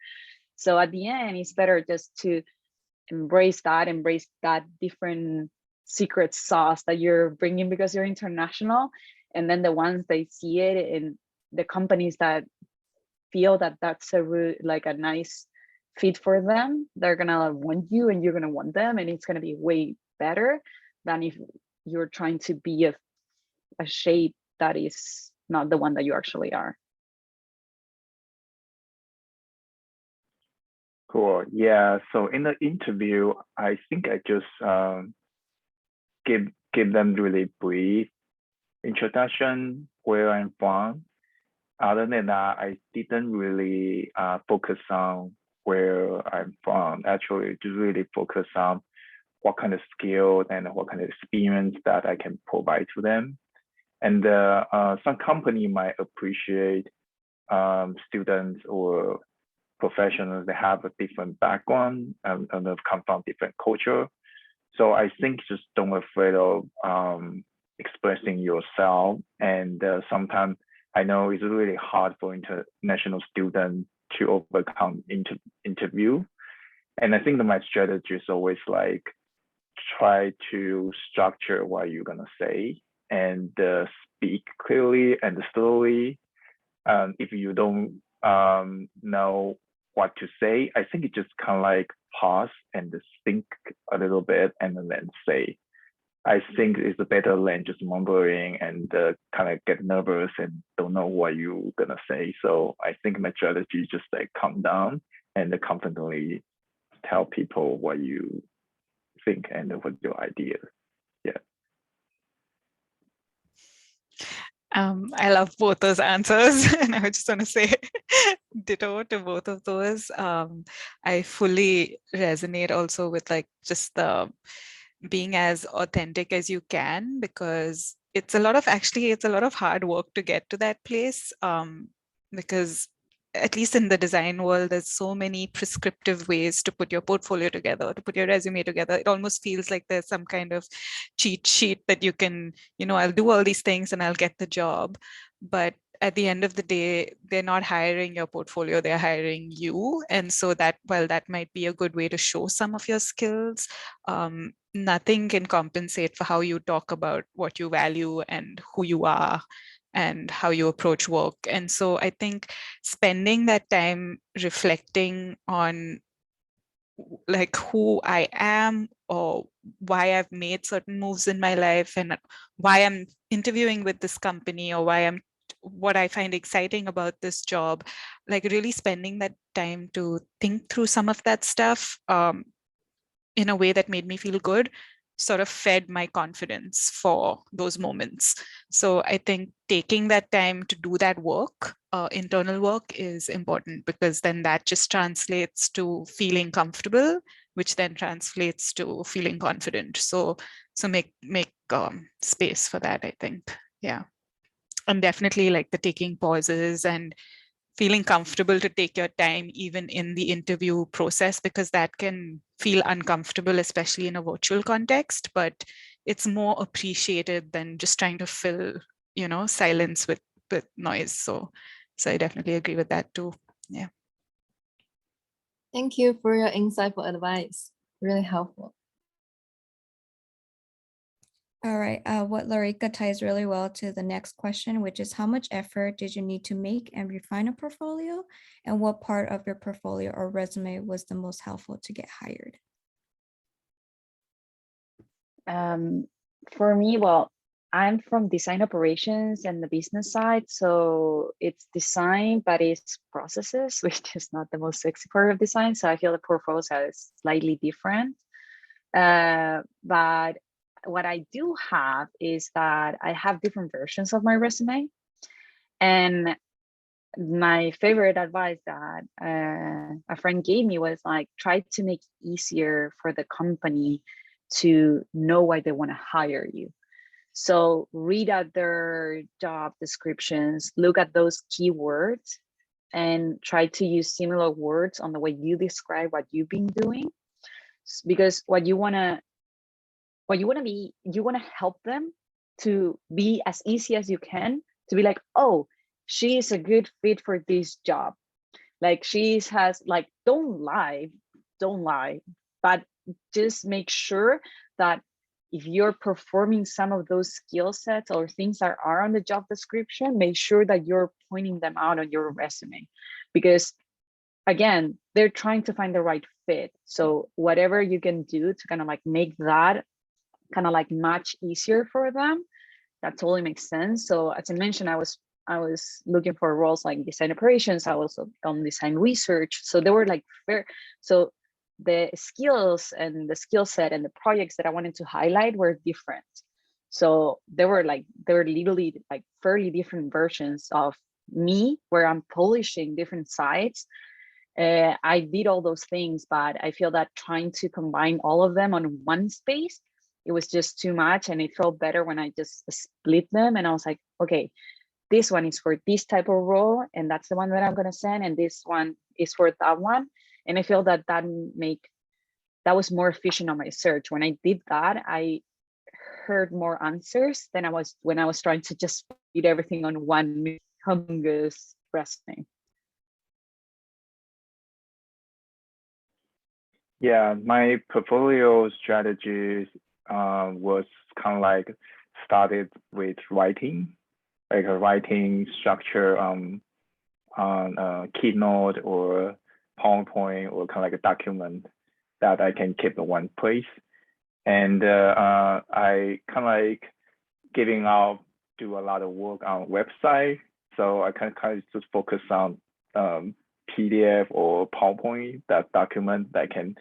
So at the end, it's better just to embrace that different secret sauce that you're bringing because you're international. And then the ones they see it in the companies that feel that that's like a nice fit for them, they're gonna want you and you're gonna want them, and it's gonna be way better than if you're trying to be a shape that is not the one that you actually are. Cool. Yeah. So in the interview, I think I just give them really brief introduction where I'm from. Other than that, I didn't really focus on where I'm from. Actually, just really focus on what kind of skills and what kind of experience that I can provide to them. And some company might appreciate students or professionals that have a different background and come from different culture. So I think just don't afraid of expressing yourself. And sometimes I know it's really hard for international students to overcome interview. And I think that my strategy is always like try to structure what you're gonna say and speak clearly and slowly. If you don't know what to say, I think it just kind of like pause and think a little bit and then say. I think it's better than just mumbling and kind of get nervous and don't know what you're gonna say. So I think my strategy is just like calm down and confidently tell people what you think and what your idea. Yeah. I love both those answers, and I just want to say ditto to both of those. I fully resonate also with like just the being as authentic as you can, because it's a lot of hard work to get to that place, because at least in the design world, there's so many prescriptive ways to put your portfolio together, to put your resume together. It almost feels like there's some kind of cheat sheet that you can, I'll do all these things and I'll get the job. But at the end of the day, they're not hiring your portfolio, they're hiring you. And so that, while that might be a good way to show some of your skills, nothing can compensate for how you talk about what you value and who you are and how you approach work. And so I think spending that time reflecting on like who I am or why I've made certain moves in my life and why I'm interviewing with this company or what I find exciting about this job, like really spending that time to think through some of that stuff in a way that made me feel good, sort of fed my confidence for those moments. So I think taking that time to do that work, internal work, is important, because then that just translates to feeling comfortable, which then translates to feeling confident. So make space for that, I think. Yeah. And definitely like the taking pauses and feeling comfortable to take your time even in the interview process, because that can feel uncomfortable, especially in a virtual context, but it's more appreciated than just trying to fill, silence with noise. So I definitely agree with that too. Yeah. Thank you for your insightful advice. Really helpful. All right, what Larika ties really well to the next question, which is how much effort did you need to make and refine a portfolio? And what part of your portfolio or resume was the most helpful to get hired? For me, well, I'm from design operations and the business side. So it's design, but it's processes, which is not the most sexy part of design. So I feel the portfolios are slightly different. But what I do have is that I have different versions of my resume. And my favorite advice that a friend gave me was like, try to make it easier for the company to know why they want to hire you. So read out their job descriptions, look at those keywords, and try to use similar words on the way you describe what you've been doing. Because what you want to help them to be as easy as you can, to be like, oh, she is a good fit for this job. Like don't lie, but just make sure that if you're performing some of those skill sets or things that are on the job description, make sure that you're pointing them out on your resume, because again, they're trying to find the right fit. So whatever you can do to kind of like make that kind of like much easier for them, that totally makes sense. So as I mentioned, I was looking for roles like design operations. I was on design research. So they were like fair. So the skills and the skill set and the projects that I wanted to highlight were different. So they were literally like fairly different versions of me, where I'm polishing different sides. I did all those things, but I feel that trying to combine all of them on one space, it was just too much. And it felt better when I just split them. And I was like, okay, this one is for this type of role, and that's the one that I'm going to send. And this one is for that one. And I feel that that was more efficient on my search. When I did that, I heard more answers than when I was trying to just fit everything on one humongous resume. Yeah, my portfolio strategies was kind of like started with writing, like a writing structure on Keynote or PowerPoint, or kind of like a document that I can keep in one place. And I kind of like do a lot of work on website. So I kind of just focus on PDF or PowerPoint, that document that can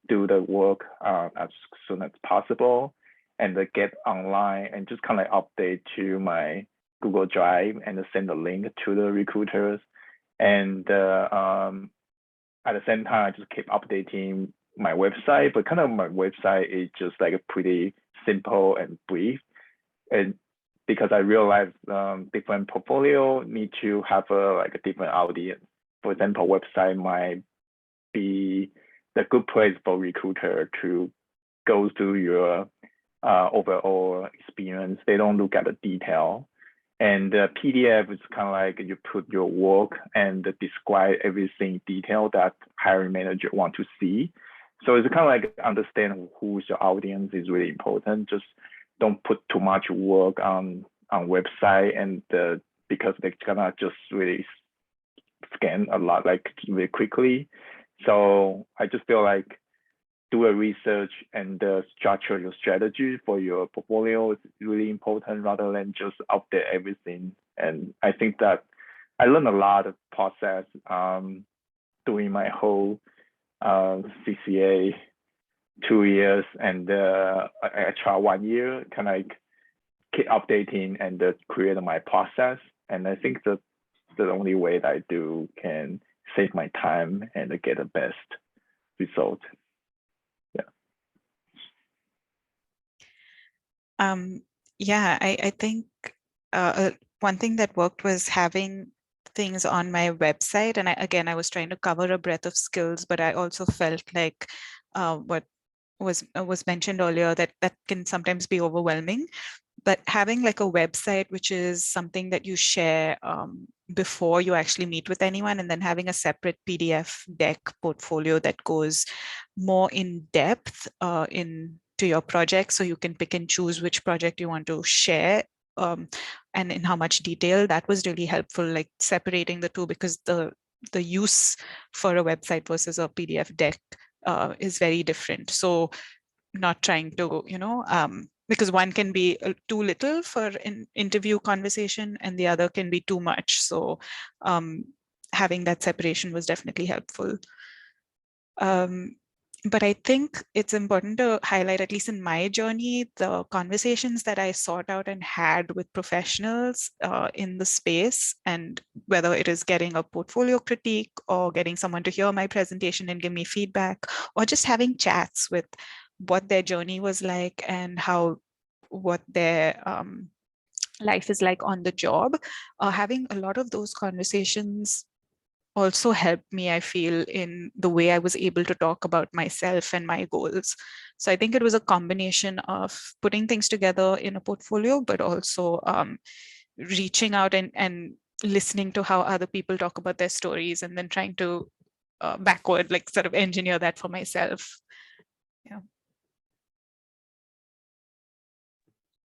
do the work as soon as possible, and get online and just kind of like update to my Google Drive and send a link to the recruiters. And at the same time, I just keep updating my website, but kind of my website is just like a pretty simple and brief. And because I realized different portfolio need to have a different audience. For example, website might be the good place for recruiter to go through your overall experience. They don't look at the detail. And the PDF is kind of like you put your work and describe everything in detail that hiring manager want to see. So it's kind of like understand who's your audience is really important. Just don't put too much work on website, and because they're gonna just really scan a lot, like really quickly. So I just feel like do a research and structure your strategy for your portfolio is really important rather than just update everything. And I think that I learned a lot of process doing my whole CCA 2 years and extra 1 year, kind of like keep updating and create my process. And I think that the only way that I do can save my time and get the best result. Yeah, I think one thing that worked was having things on my website. And I was trying to cover a breadth of skills, but I also felt like what was mentioned earlier, that can sometimes be overwhelming. But having like a website, which is something that you share before you actually meet with anyone, and then having a separate PDF deck portfolio that goes more in depth into your project, so you can pick and choose which project you want to share and in how much detail. That was really helpful, like separating the two, because the use for a website versus a PDF deck is very different. So not trying to, because one can be too little for an interview conversation and the other can be too much. So having that separation was definitely helpful. But I think it's important to highlight, at least in my journey, the conversations that I sought out and had with professionals in the space, and whether it is getting a portfolio critique or getting someone to hear my presentation and give me feedback, or just having chats with what their journey was like and what their life is like on the job. Having a lot of those conversations also helped me, I feel, in the way I was able to talk about myself and my goals. So I think it was a combination of putting things together in a portfolio, but also reaching out and listening to how other people talk about their stories, and then trying to backward, like sort of engineer that for myself. Yeah.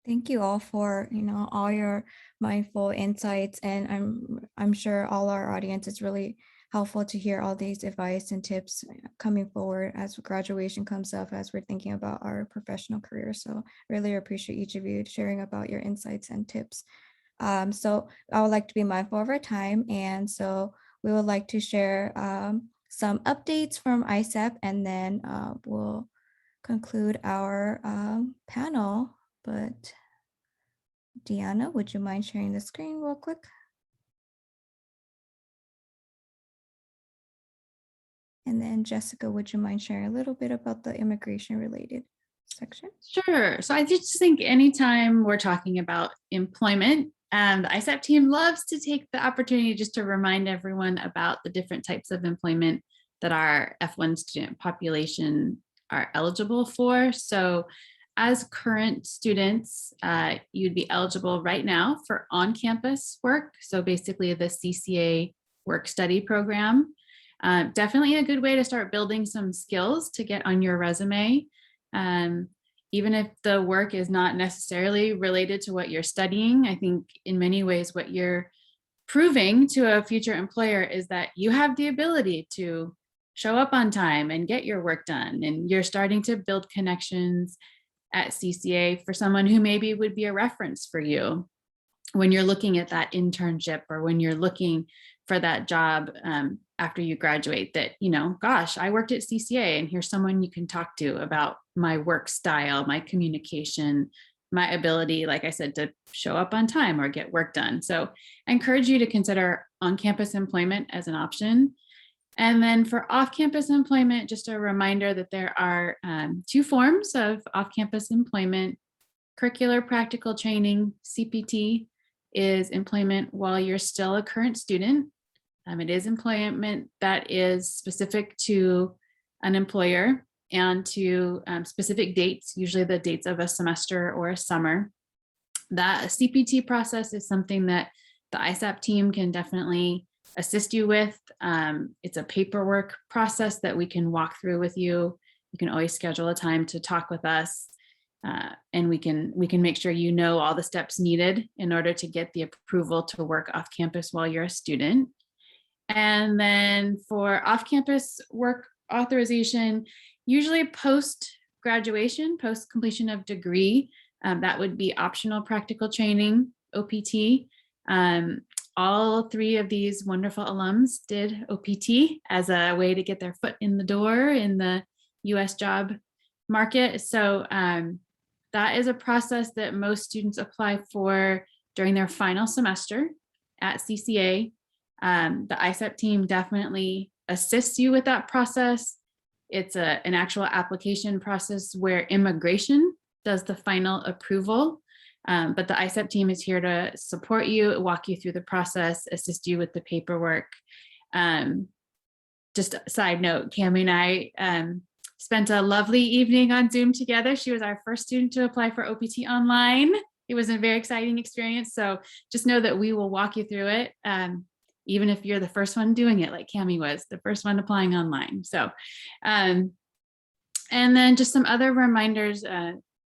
Thank you all for, all your mindful insights, and I'm sure all our audience is really helpful to hear all these advice and tips coming forward as graduation comes up, as we're thinking about our professional career. So really appreciate each of you sharing about your insights and tips. So I would like to be mindful of our time, and so we would like to share some updates from ISAP, and then we'll conclude our panel. But Deanna, would you mind sharing the screen real quick? And then Jessica, would you mind sharing a little bit about the immigration related section? Sure. So I just think anytime we're talking about employment, the ISAP team loves to take the opportunity just to remind everyone about the different types of employment that our F1 student population are eligible for. So as current students, you'd be eligible right now for on-campus work. So basically the CCA work study program. Definitely a good way to start building some skills to get on your resume. Even if the work is not necessarily related to what you're studying, I think in many ways what you're proving to a future employer is that you have the ability to show up on time and get your work done. And you're starting to build connections at CCA for someone who maybe would be a reference for you when you're looking at that internship, or when you're looking for that job after you graduate, that, gosh, I worked at CCA and here's someone you can talk to about my work style, my communication, my ability, like I said, to show up on time or get work done. So I encourage you to consider on-campus employment as an option. And then for off-campus employment, just a reminder that there are 2 forms of off-campus employment. Curricular practical training, CPT, is employment while you're still a current student. It is employment that is specific to an employer and to specific dates, usually the dates of a semester or a summer. That CPT process is something that the ISAP team can definitely assist you with. It's a paperwork process that we can walk through with you. You can always schedule a time to talk with us, and we can make sure you know all the steps needed in order to get the approval to work off campus while you're a student. And then for off-campus work authorization, usually post-graduation, post-completion of degree, that would be optional practical training, OPT. All three of these wonderful alums did OPT as a way to get their foot in the door in the US job market. So that is a process that most students apply for during their final semester at CCA. The ICEP team definitely assists you with that process. It's an actual application process where immigration does the final approval. But the ICEP team is here to support you, walk you through the process, assist you with the paperwork. Just a side note, Cami and I spent a lovely evening on Zoom together. She was our first student to apply for OPT online. It was a very exciting experience. So just know that we will walk you through it, even if you're the first one doing it, like Cami was, the first one applying online. So, and then just some other reminders,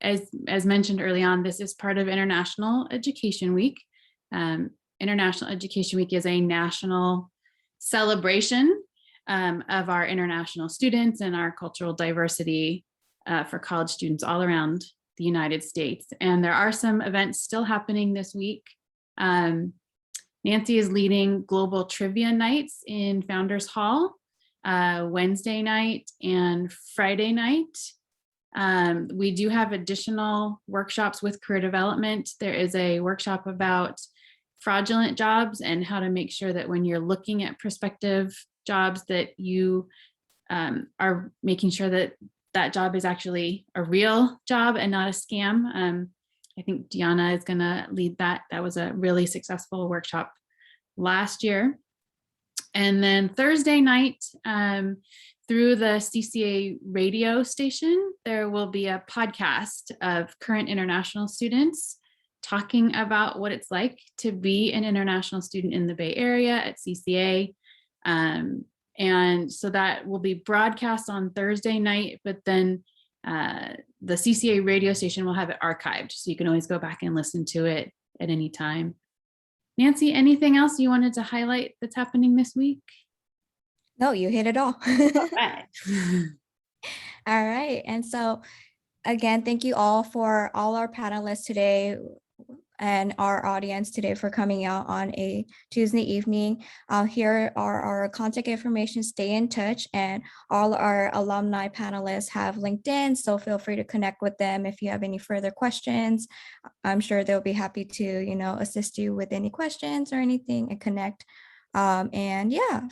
as mentioned early on, this is part of International Education Week. International Education Week is a national celebration of our international students and our cultural diversity for college students all around the United States. And there are some events still happening this week. Nancy is leading global trivia nights in Founders Hall, Wednesday night and Friday night. We do have additional workshops with career development. There is a workshop about fraudulent jobs and how to make sure that when you're looking at prospective jobs that you are making sure that that job is actually a real job and not a scam. I think Diana is going to lead that. That was a really successful workshop last year. And then Thursday night, through the CCA radio station, there will be a podcast of current international students talking about what it's like to be an international student in the Bay Area at CCA. And so that will be broadcast on Thursday night, but then the CCA radio station will have it archived, so you can always go back and listen to it at any time. Nancy, anything else you wanted to highlight that's happening this week? No, you hit it all. All right. All right. And so again, thank you all for all our panelists today and our audience today for coming out on a Tuesday evening. Here are our contact information. Stay in touch, and all our alumni panelists have LinkedIn, so feel free to connect with them if you have any further questions. I'm sure they'll be happy to, assist you with any questions or anything and connect. And yeah.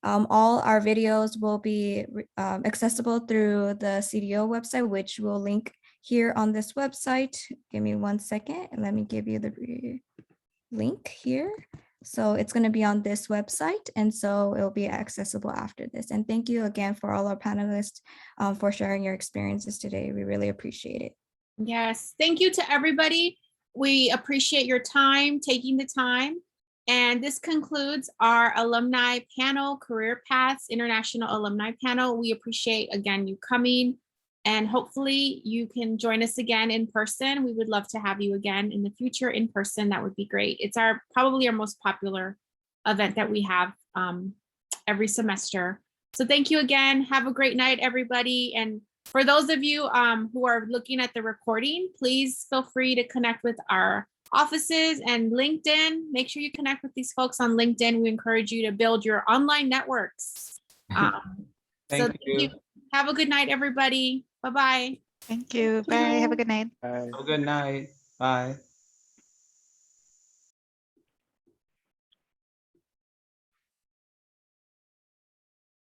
All our videos will be accessible through the CDO website, which we'll link here on this website. Give me 1 second and let me give you the link here. So it's going to be on this website, and so it'll be accessible after this. And thank you again for all our panelists for sharing your experiences today. We really appreciate it. Yes, thank you to everybody. We appreciate your time, taking the time. And this concludes our alumni panel, Career Paths International Alumni Panel. We appreciate, again, you coming, and hopefully you can join us again in person. We would love to have you again in the future in person. That would be great. It's probably our most popular event that we have every semester. So thank you again. Have a great night, everybody. And for those of you who are looking at the recording, please feel free to connect with our offices and LinkedIn. Make sure you connect with these folks on LinkedIn. We encourage you to build your online networks. Thank you. Have a good night, everybody. Bye-bye. Thank you. Bye. Have a good night. Bye. Have a good night. Bye.